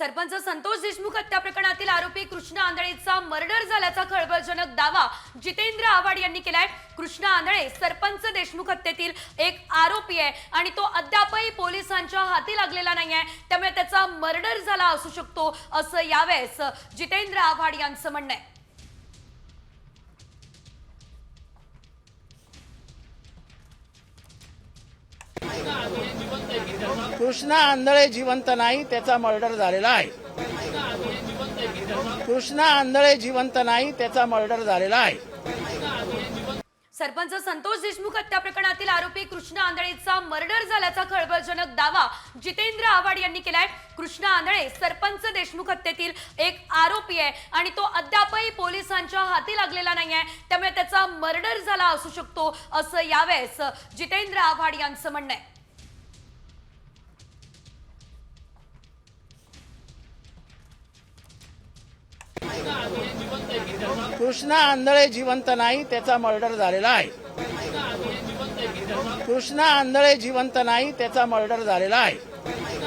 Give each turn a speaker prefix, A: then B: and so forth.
A: सरपंच संतोष देशमुख हत्या प्रकरणातील आरोपी कृष्णा आंधळेचा मर्डर झाल्याचा खळबळजनक दावा जितेंद्र आव्हाड यांनी केलाय। कृष्णा आंधळे सरपंच देशमुख हत्येतील एक आरोपी आहे आणि तो अद्यापही पोलिसांच्या हाती लागलेला नाहीये, त्यामुळे त्याचा मर्डर झाला असू शकतो असं यावेळेस जितेंद्र आव्हाड यांचं म्हणणं आहे।
B: कृष्णा आंधळे जिवंत नाही, त्याचा मर्डर झालेला आहे। कृष्णा आंधळे जिवंत नाही, त्याचा मर्डर झालेला आहे।
A: सरपंच संतोष देशमुख हत्या प्रकरणातील आरोपी कृष्णा आंधळेचा मर्डर झाल्याचा खळबळजनक दावा जितेंद्र आव्हाड यांनी केलाय। कृष्णा आंधळे सरपंच देशमुख हत्येतील एक आरोपी आहे आणि तो अद्यापही पोलिसांच्या हाती लागलेला नाहीये, त्यामुळे त्याचा मर्डर झाला असू शकतो असं यावेळेस जितेंद्र आव्हाड यांचं म्हणणं आहे।
B: कृष्णा आंधळे जिवंत नाही, त्याचा मर्डर झालेला आहे। कृष्णा आंधळे जिवंत नाही, त्याचा मर्डर झालेला आहे।